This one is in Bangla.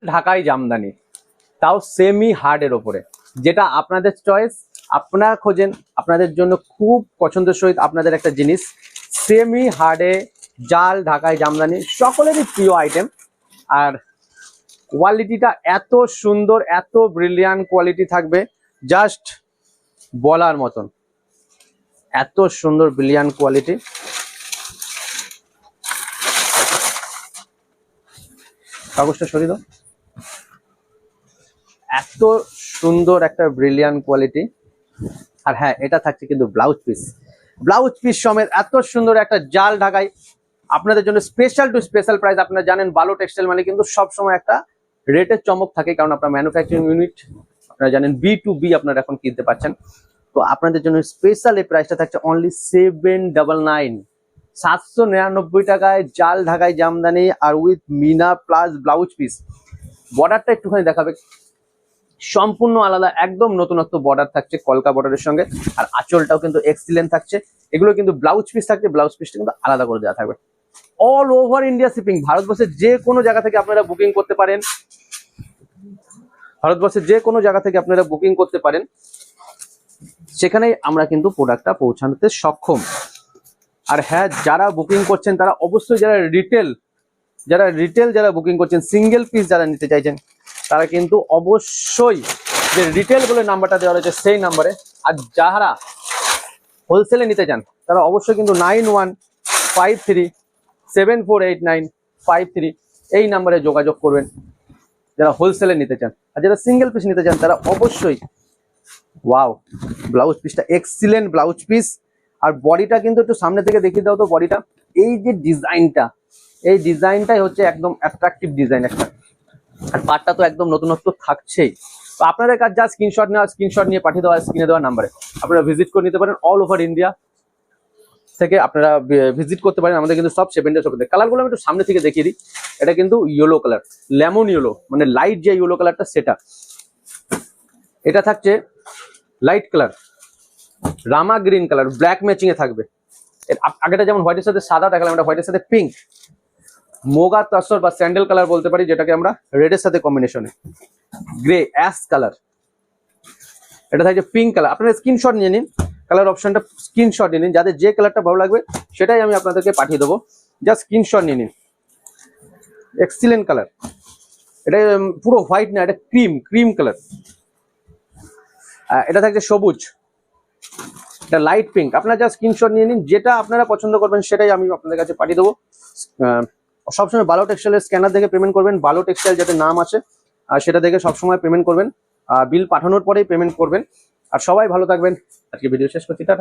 ঢাকাই জামদানি, তাও সেমি হার্ডের ওপরে, যেটা আপনাদের চয়েস, আপনারা খোঁজেন, আপনাদের জন্য খুব পছন্দের সহিত আপনাদের একটা জিনিস। সেমি হার্ডে জাল ঢাকাই জামদানি সকলেরই প্রিয় আইটেম। আর কোয়ালিটিটা এত সুন্দর, এত ব্রিলিয়ান্ট কোয়ালিটি থাকবে, জাস্ট বলার মতন। এত সুন্দর ব্রিলিয়ান্ট কোয়ালিটি। কাগজটা সরিয়ে দাও। এত সুন্দর একটা ব্রিলিয়ান্ট কোয়ালিটি। আর হ্যাঁ, এটা থাকছে কিন্তু ব্লাউজ পিস, ব্লাউজ পিস সমেত এত সুন্দর একটা জাল ঢাকাই আপনাদের জন্য স্পেশাল টু স্পেশাল প্রাইস। আপনারা জানেন বালো টেক্সটাইল মানে কিন্তু সবসময় একটা রেটের চমক থাকে, কারণ আপনার ম্যানুফ্যাকচারিং ইউনিট, আপনারা জানেন B2B আপনারা এখন কিনতে পাচ্ছেন। তো আপনাদের জন্য স্পেশাল এই প্রাইসটা থাকছে অনলি 799, 799 টাকায় জাল ঢাকাই জামদানি, আর with meena plus blouse piece. বর্ডারটা একটুখানি দেখাবে, সম্পূর্ণ আলাদা, একদম নতুনত্ব বর্ডার থাকছে কলকা বর্ডারের সঙ্গে। আর আঁচলটাও কিন্তু এক্সিলেন্ট থাকছে। এগুলো কিন্তু ব্লাউজ পিস থাকছে, ব্লাউজ পিসটা কিন্তু আলাদা করে দেওয়া থাকবে। অল ওভার ইন্ডিয়া শিপিং, ভারতবর্ষের যে কোনো জায়গা থেকে আপনারা বুকিং করতে পারেন, ভারতবর্ষের যে কোনো জায়গা থেকে আপনারা বুকিং করতে পারেন, সেখানেই আমরা কিন্তু প্রোডাক্টটা পৌঁছানোতে সক্ষম। আর হ্যাঁ, যারা বুকিং করছেন তারা অবশ্যই, যারা বুকিং করছেন, সিঙ্গেল পিস যারা নিতে চাইছেন, তারা কিন্তু অবশ্যই যে রিটেল বলে নাম্বারটা দেওয়া রয়েছে সেই নাম্বারে। আর যারা হোলসেলে নিতে চান তারা অবশ্যই কিন্তু 9153748953 এই নাম্বারে যোগাযোগ করবেন যারা হোলসেলে নিতে চান। আর যারা সিঙ্গেল পিস নিতে চান তারা অবশ্যই, ওয়াও, ব্লাউজ পিসটা এক্সিলেন্ট ব্লাউজ পিস। আর বডিটা কিন্তু একটু সামনে থেকে দেখিয়ে দাও তো বডিটা। এই যে ডিজাইনটা, এই ডিজাইনটাই হচ্ছে একদম অ্যাট্রাকটিভ ডিজাইন একটা। আর পাটটা তো একদম নতুনত্ব থাকছেই। তো আপনাদের কাছে যা স্ক্রিনশট নেওয়া, স্ক্রিনশট নিয়ে পাঠিয়ে দেওয়া স্ক্রিনে দেওয়া নাম্বারে আপনারা ভিজিট করে নিতে পারেন। অল ওভার ইন্ডিয়া থেকে আপনারা ভিজিট করতে পারেন। আমাদের কিন্তু সব 7 ডেজ ওপেন। কালারগুলো আমি একটু সামনে থেকে দেখিয়ে দিই। এটা কিন্তু ইয়েলো কালার, লেমন ইয়েলো, মানে লাইট যে ইয়েলো কালারটা সেটা। এটা থাকছে লাইট কালার, রামা গ্রিন কালার, ব্ল্যাক ম্যাচিং এ থাকবে। আগেটা যেমন হোয়াইটের সাথে সাদা দেখালাম, এটা হোয়াইটের সাথে পিঙ্ক, মোগা তসর বা স্যান্ডেল কালার বলতে পারি, যেটাকে আমরা রেডের সাথে কম্বিনেশনে, গ্রে অ্যাশ কালার। এটা থাকছে পিঙ্ক কালার। আপনারা স্ক্রিনশট নিয়ে নিন, কালার অপশনটা স্ক্রিনশট নিয়ে নিন, যাদের যে কালারটা ভালো লাগবে সেটাই আমি আপনাদেরকে পাঠিয়ে দেবো। জাস্ট স্ক্রিনশট নিয়ে নিন। Excellent colour. এটা পুরো হোয়াইট না, এটা ক্রিম কালার। এটা থাকছে সবুজ, এটা লাইট পিঙ্ক। আপনারা যা স্ক্রিনশট নিয়ে নিন, যেটা আপনারা পছন্দ করবেন সেটাই আমি আপনাদের কাছে পাঠিয়ে দেবো। সবসময় বালো টেক্সটাইলের স্ক্যানার দেখে পেমেন্ট করবেন, বালো টেক্সটাইল যাতে নাম আছে আর সেটা দেখে সবসময় পেমেন্ট করবেন। বিল পাঠানোর পরেই পেমেন্ট করবেন। আর সবাই ভালো থাকবেন। আজকে ভিডিও শেষ করছি, টাটা।